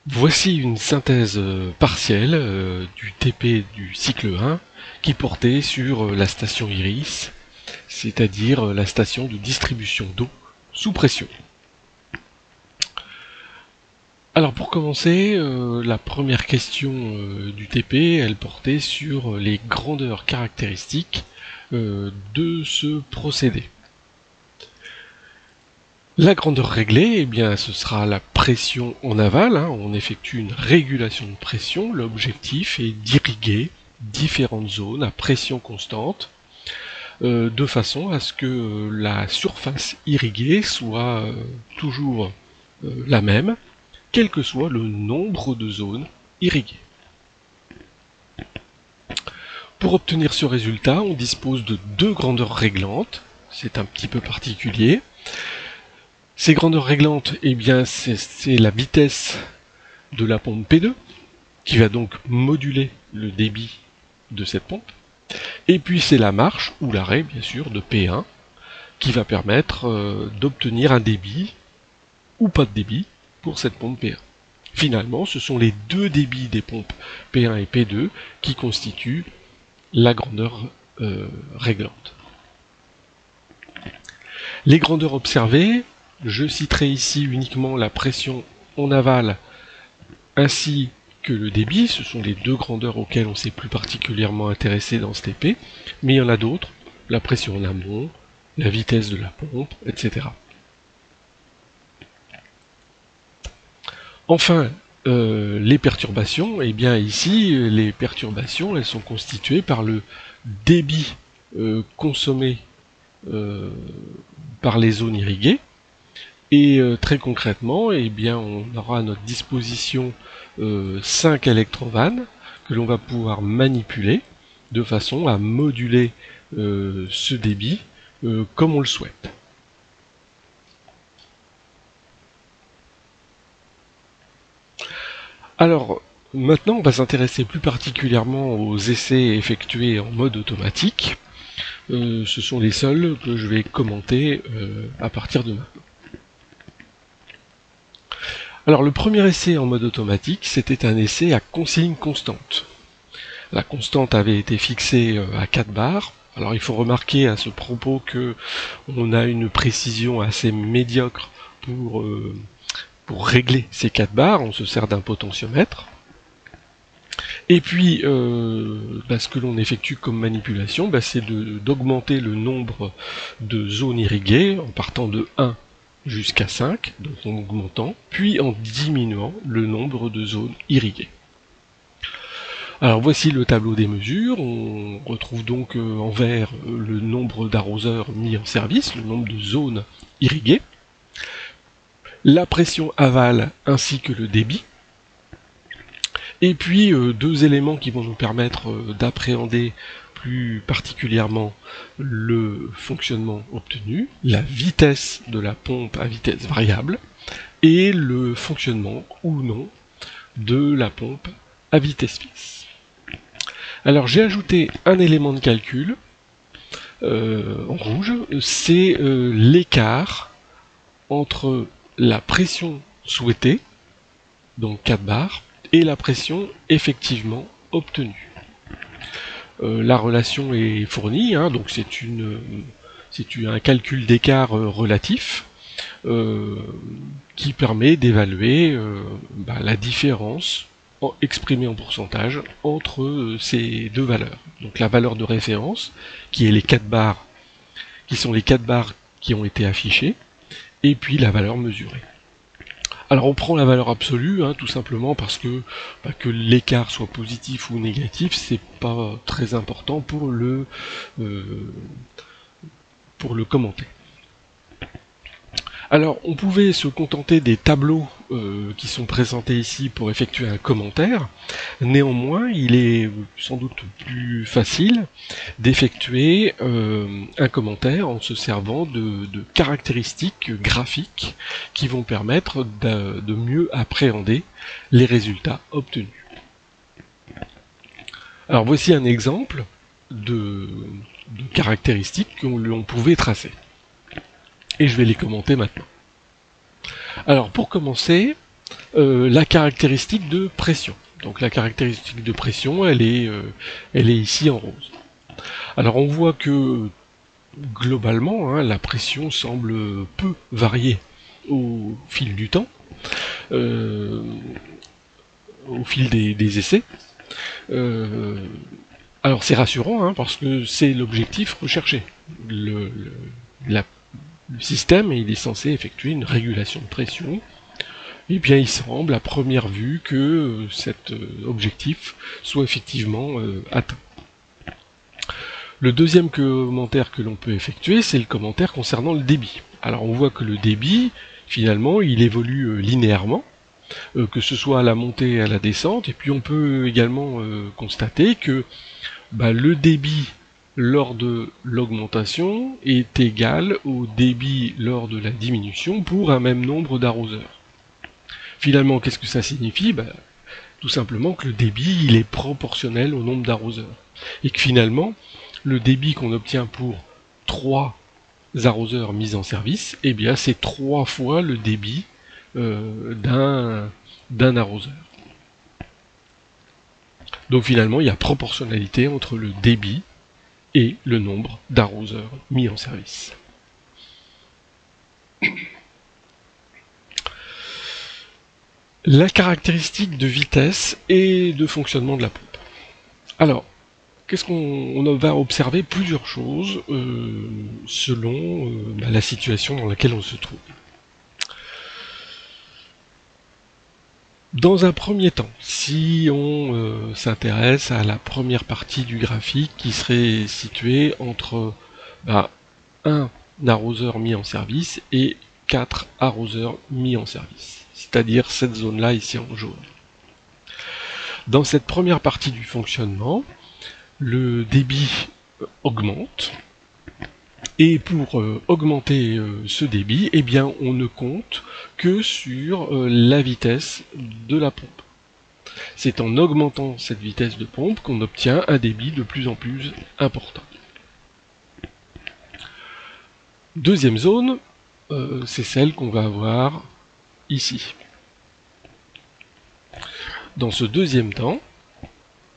Voici une synthèse partielle du TP du cycle 1 qui portait sur la station Iris, c'est-à-dire la station de distribution d'eau sous pression. Alors pour commencer, la première question du TP, elle portait sur les grandeurs caractéristiques de ce procédé. La grandeur réglée, eh bien, ce sera la pression en aval. On effectue une régulation de pression. L'objectif est d'irriguer différentes zones à pression constante, de façon à ce que la surface irriguée soit toujours la même, quel que soit le nombre de zones irriguées. Pour obtenir ce résultat, on dispose de deux grandeurs réglantes. C'est un petit peu particulier. Ces grandeurs réglantes, eh bien, c'est la vitesse de la pompe P2, qui va donc moduler le débit de cette pompe. Et puis c'est la marche, ou l'arrêt, bien sûr, de P1, qui va permettre d'obtenir un débit, ou pas de débit, pour cette pompe P1. Finalement, ce sont les deux débits des pompes P1 et P2 qui constituent la grandeur réglante. Les grandeurs observées, je citerai ici uniquement la pression en aval ainsi que le débit, ce sont les deux grandeurs auxquelles on s'est plus particulièrement intéressé dans ce TP, mais il y en a d'autres, la pression en amont, la vitesse de la pompe, etc. Enfin, les perturbations, eh bien ici, les perturbations, elles sont constituées par le débit consommé par les zones irriguées. Et très concrètement, eh bien, on aura à notre disposition 5 électrovannes que l'on va pouvoir manipuler de façon à moduler ce débit comme on le souhaite. Alors, maintenant, on va s'intéresser plus particulièrement aux essais effectués en mode automatique. Ce sont les seuls que je vais commenter à partir de maintenant. Alors le premier essai en mode automatique, c'était un essai à consigne constante. La constante avait été fixée à 4 bars. Alors il faut remarquer à ce propos que on a une précision assez médiocre pour régler ces 4 bars. On se sert d'un potentiomètre. Et puis, ce que l'on effectue comme manipulation, c'est d'augmenter le nombre de zones irriguées en partant de 1 jusqu'à 5, donc en augmentant, puis en diminuant le nombre de zones irriguées. Alors voici le tableau des mesures, on retrouve donc en vert le nombre d'arroseurs mis en service, le nombre de zones irriguées, la pression aval ainsi que le débit, et puis deux éléments qui vont nous permettre d'appréhender plus particulièrement le fonctionnement obtenu, la vitesse de la pompe à vitesse variable, et le fonctionnement ou non de la pompe à vitesse fixe. Alors j'ai ajouté un élément de calcul en rouge, c'est l'écart entre la pression souhaitée, donc 4 bars, et la pression effectivement obtenue. La relation est fournie, donc c'est un calcul d'écart relatif qui permet d'évaluer la différence exprimée en pourcentage entre ces deux valeurs. Donc la valeur de référence, qui est les 4 bars, qui sont les 4 bars qui ont été affichés, et puis la valeur mesurée. Alors on prend la valeur absolue, tout simplement parce que l'écart soit positif ou négatif, c'est pas très important pour le commenter. Alors on pouvait se contenter des tableaux qui sont présentés ici pour effectuer un commentaire. Néanmoins, il est sans doute plus facile d'effectuer un commentaire en se servant de caractéristiques graphiques qui vont permettre de mieux appréhender les résultats obtenus. Alors voici un exemple de caractéristiques que l'on pouvait tracer. Et je vais les commenter maintenant. Alors pour commencer, la caractéristique de pression. Donc la caractéristique de pression, elle est ici en rose. Alors on voit que globalement, hein, la pression semble peu varier au fil du temps, au fil des essais. Alors c'est rassurant, hein, parce que c'est l'objectif recherché. Le système, il est censé effectuer une régulation de pression. Et bien il semble à première vue que cet objectif soit effectivement atteint. Le deuxième commentaire que l'on peut effectuer, c'est le commentaire concernant le débit. Alors on voit que le débit, finalement, il évolue linéairement, que ce soit à la montée et à la descente, et puis on peut également constater que le débit lors de l'augmentation est égal au débit lors de la diminution pour un même nombre d'arroseurs. Finalement, qu'est-ce que ça signifie? Tout simplement que le débit, il est proportionnel au nombre d'arroseurs. Et que finalement, le débit qu'on obtient pour 3 arroseurs mis en service, eh bien c'est 3 fois le débit d'un arroseur. Donc finalement, il y a proportionnalité entre le débit et le nombre d'arroseurs mis en service. La caractéristique de vitesse et de fonctionnement de la pompe. Alors, qu'est-ce qu'on va observer plusieurs choses selon la situation dans laquelle on se trouve. Dans un premier temps, si on s'intéresse à la première partie du graphique qui serait située entre un arroseur mis en service et 4 arroseurs mis en service, c'est-à-dire cette zone-là ici en jaune. Dans cette première partie du fonctionnement, le débit augmente, et pour augmenter ce débit, eh bien on ne compte que sur la vitesse de la pompe. C'est en augmentant cette vitesse de pompe qu'on obtient un débit de plus en plus important. Deuxième zone, c'est celle qu'on va avoir ici. Dans ce deuxième temps,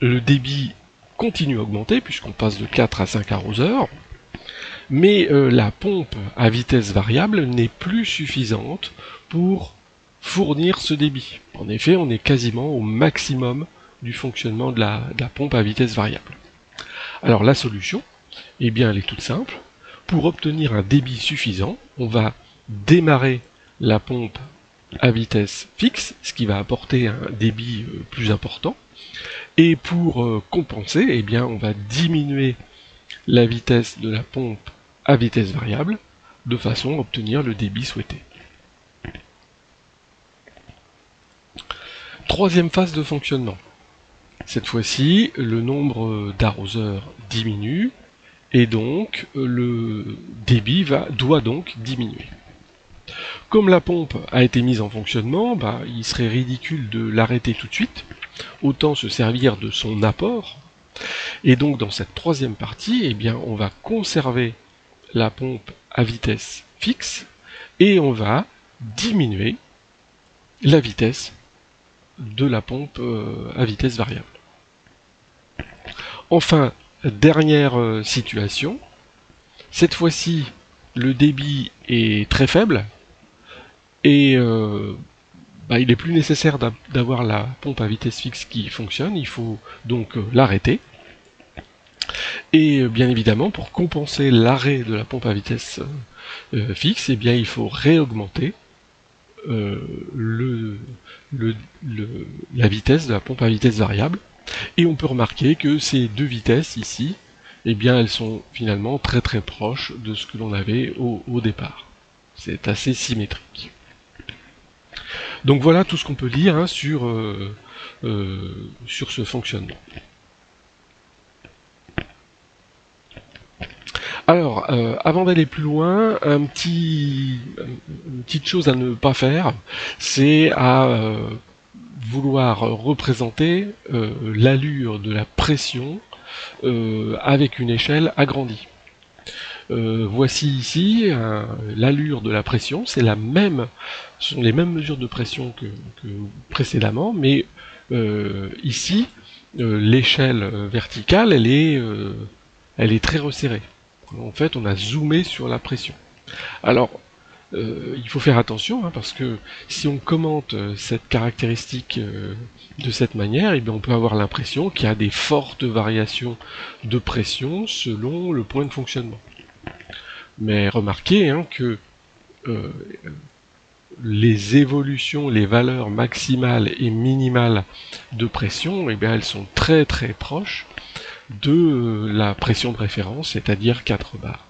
le débit continue à augmenter puisqu'on passe de 4 à 5 arroseurs, mais la pompe à vitesse variable n'est plus suffisante pour fournir ce débit. En effet, on est quasiment au maximum du fonctionnement de la pompe à vitesse variable. Alors la solution, eh bien, elle est toute simple. Pour obtenir un débit suffisant, on va démarrer la pompe à vitesse fixe, ce qui va apporter un débit plus important. Et pour compenser, eh bien, on va diminuer la vitesse de la pompe à vitesse variable, de façon à obtenir le débit souhaité. Troisième phase de fonctionnement. Cette fois-ci, le nombre d'arroseurs diminue, et donc le débit doit donc diminuer. Comme la pompe a été mise en fonctionnement, il serait ridicule de l'arrêter tout de suite, autant se servir de son apport. Et donc dans cette troisième partie, eh bien, on va conserver la pompe à vitesse fixe et on va diminuer la vitesse de la pompe à vitesse variable. Enfin, dernière situation, cette fois-ci le débit est très faible et il est plus nécessaire d'avoir la pompe à vitesse fixe qui fonctionne, il faut donc l'arrêter. Et bien évidemment, pour compenser l'arrêt de la pompe à vitesse fixe, eh bien, il faut réaugmenter la vitesse de la pompe à vitesse variable. Et on peut remarquer que ces deux vitesses ici, eh bien, elles sont finalement très très proches de ce que l'on avait au départ. C'est assez symétrique. Donc voilà tout ce qu'on peut lire sur ce fonctionnement. Alors, avant d'aller plus loin, une petite chose à ne pas faire, c'est à vouloir représenter l'allure de la pression avec une échelle agrandie. Voici ici l'allure de la pression, ce sont les mêmes mesures de pression que précédemment, mais ici, l'échelle verticale, elle est très resserrée. En fait, on a zoomé sur la pression. Alors, il faut faire attention, hein, parce que si on commente cette caractéristique de cette manière, eh bien, on peut avoir l'impression qu'il y a des fortes variations de pression selon le point de fonctionnement. Mais remarquez, hein, que les évolutions, les valeurs maximales et minimales de pression, eh bien, elles sont très très proches de la pression de référence, c'est-à-dire 4 bars.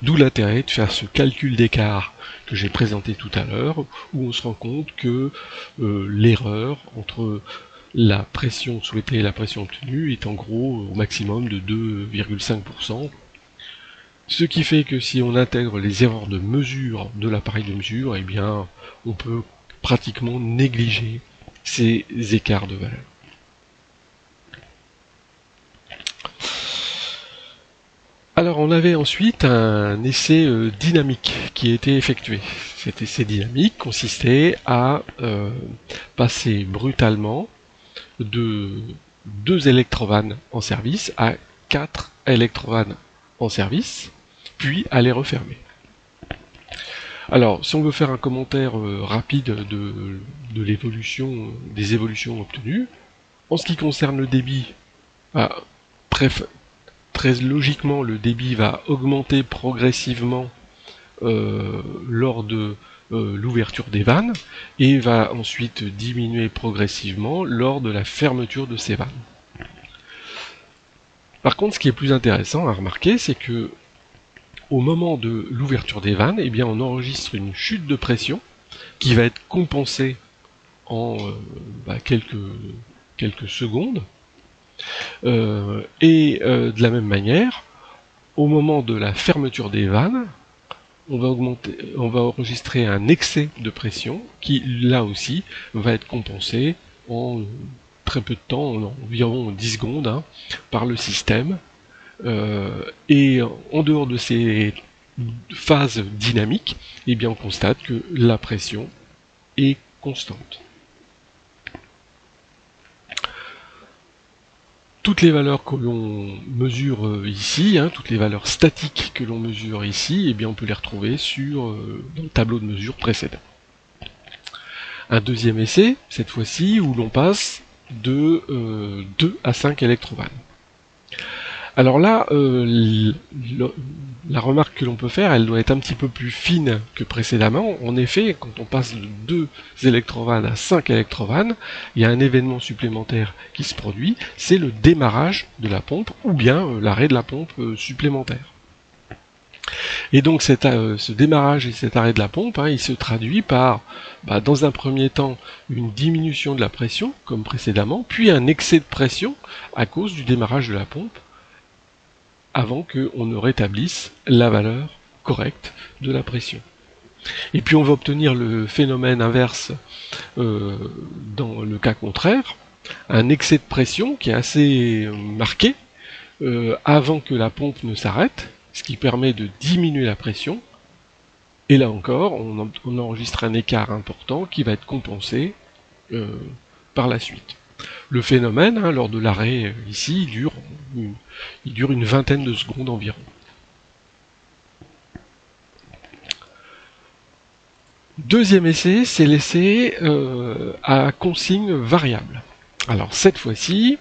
D'où l'intérêt de faire ce calcul d'écart que j'ai présenté tout à l'heure, où on se rend compte que l'erreur entre la pression souhaitée et la pression obtenue est en gros au maximum de 2,5%. Ce qui fait que si on intègre les erreurs de mesure de l'appareil de mesure, eh bien, on peut pratiquement négliger ces écarts de valeur. Alors on avait ensuite un essai dynamique qui a été effectué. Cet essai dynamique consistait à passer brutalement de 2 électrovannes en service à 4 électrovannes en service, puis à les refermer. Alors, si on veut faire un commentaire rapide de l'évolution, des évolutions obtenues, en ce qui concerne le débit, très logiquement, le débit va augmenter progressivement lors de l'ouverture des vannes et va ensuite diminuer progressivement lors de la fermeture de ces vannes. Par contre, ce qui est plus intéressant à remarquer, c'est que au moment de l'ouverture des vannes, eh bien, on enregistre une chute de pression qui va être compensée en quelques secondes. De la même manière, au moment de la fermeture des vannes, on va enregistrer un excès de pression qui, là aussi, va être compensé en très peu de temps, en environ 10 secondes, hein, par le système. Et en dehors de ces phases dynamiques, eh bien, on constate que la pression est constante. Toutes les valeurs que l'on mesure ici, hein, toutes les valeurs statiques que l'on mesure ici, eh bien, on peut les retrouver dans le tableau de mesure précédent. Un deuxième essai, cette fois-ci, où l'on passe de 2 à 5 électrovannes. Alors là, la remarque que l'on peut faire, elle doit être un petit peu plus fine que précédemment. En effet, quand on passe de 2 électrovannes à 5 électrovannes, il y a un événement supplémentaire qui se produit, c'est le démarrage de la pompe, ou bien l'arrêt de la pompe supplémentaire. Et donc ce démarrage et cet arrêt de la pompe, hein, il se traduit par, dans un premier temps, une diminution de la pression, comme précédemment, puis un excès de pression à cause du démarrage de la pompe, avant qu'on ne rétablisse la valeur correcte de la pression. Et puis on va obtenir le phénomène inverse dans le cas contraire, un excès de pression qui est assez marqué avant que la pompe ne s'arrête, ce qui permet de diminuer la pression, et là encore on enregistre un écart important qui va être compensé par la suite. Le phénomène, hein, lors de l'arrêt ici, il dure une vingtaine de secondes environ. Deuxième essai, c'est l'essai à consigne variable. Alors cette fois-ci,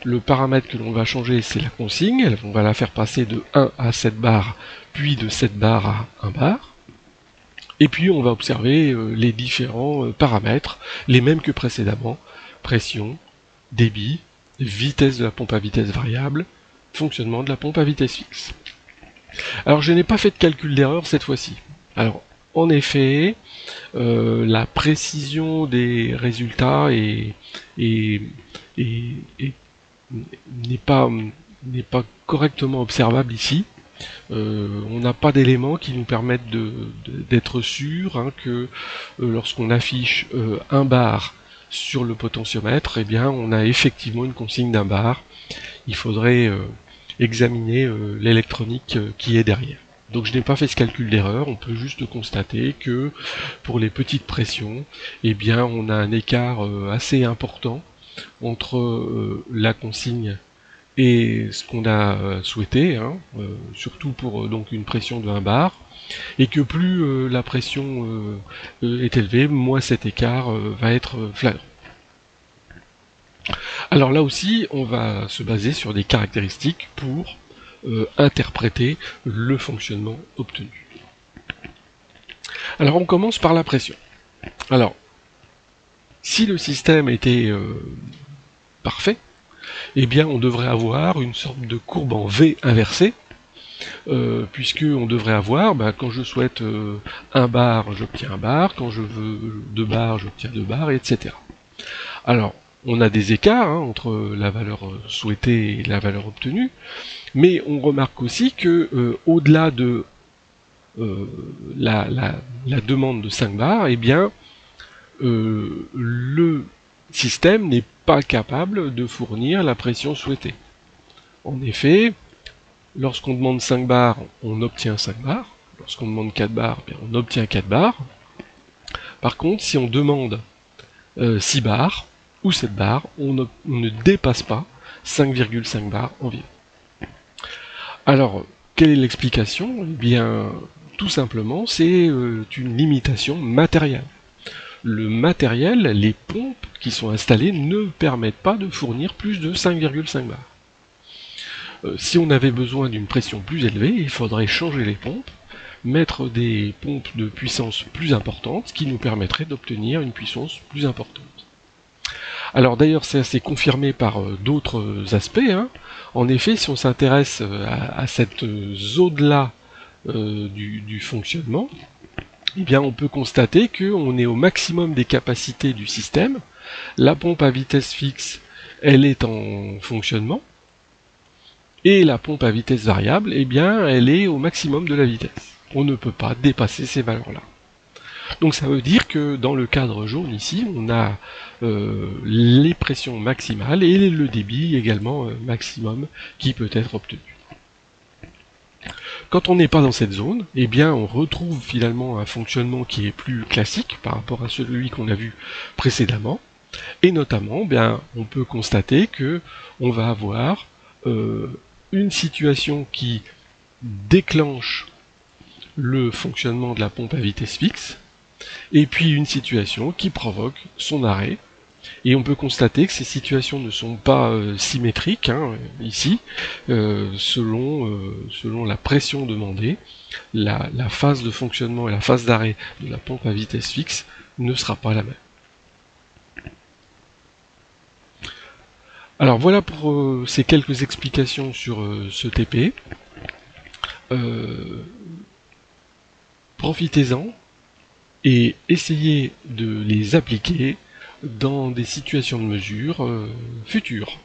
le paramètre que l'on va changer, c'est la consigne. On va la faire passer de 1 à 7 bars, puis de 7 bars à 1 bar. Et puis on va observer les différents paramètres, les mêmes que précédemment: pression, débit, vitesse de la pompe à vitesse variable, fonctionnement de la pompe à vitesse fixe. Alors je n'ai pas fait de calcul d'erreur cette fois-ci. Alors en effet, la précision des résultats n'est pas correctement observable ici. On n'a pas d'éléments qui nous permettent d'être sûr, hein, que lorsqu'on affiche 1 bar sur le potentiomètre, eh bien on a effectivement une consigne d'1 bar. Il faudrait examiner l'électronique qui est derrière. Donc je n'ai pas fait ce calcul d'erreur, on peut juste constater que pour les petites pressions, eh bien on a un écart assez important entre la consigne et ce qu'on a souhaité, hein, surtout pour donc une pression de 1 bar, et que plus la pression est élevée, moins cet écart va être flagrant. Alors là aussi, on va se baser sur des caractéristiques pour interpréter le fonctionnement obtenu. Alors on commence par la pression. Alors, si le système était parfait, eh bien on devrait avoir une sorte de courbe en V inversée, puisque on devrait avoir, quand je souhaite 1 bar, j'obtiens 1 bar, quand je veux 2 bars, j'obtiens 2 bars, etc. Alors, on a des écarts entre la valeur souhaitée et la valeur obtenue, mais on remarque aussi que au-delà de la demande de 5 bars, eh bien, le système n'est pas capable de fournir la pression souhaitée. En effet, lorsqu'on demande 5 bars, on obtient 5 bars. Lorsqu'on demande 4 bars, on obtient 4 bars. Par contre, si on demande 6 bars ou 7 bars, on ne dépasse pas 5,5 bars environ. Alors, quelle est l'explication? Eh bien, tout simplement, c'est une limitation matérielle. Le matériel, les pompes qui sont installées ne permettent pas de fournir plus de 5,5 bars. Si on avait besoin d'une pression plus élevée, il faudrait changer les pompes, mettre des pompes de puissance plus importante, ce qui nous permettrait d'obtenir une puissance plus importante. Alors d'ailleurs, c'est assez confirmé par d'autres aspects. En effet, si on s'intéresse à cette zone-là du fonctionnement, eh bien on peut constater qu'on est au maximum des capacités du système. La pompe à vitesse fixe, elle est en fonctionnement, et la pompe à vitesse variable, eh bien elle est au maximum de la vitesse. On ne peut pas dépasser ces valeurs-là. Donc ça veut dire que dans le cadre jaune ici, on a les pressions maximales et le débit également maximum qui peut être obtenu. Quand on n'est pas dans cette zone, eh bien on retrouve finalement un fonctionnement qui est plus classique par rapport à celui qu'on a vu précédemment, et notamment, on peut constater que on va avoir une situation qui déclenche le fonctionnement de la pompe à vitesse fixe, et puis une situation qui provoque son arrêt. Et on peut constater que ces situations ne sont pas symétriques, ici, selon la pression demandée, la phase de fonctionnement et la phase d'arrêt de la pompe à vitesse fixe ne sera pas la même. Alors voilà pour ces quelques explications sur ce TP. Profitez-en et essayez de les appliquer dans des situations de mesure futures.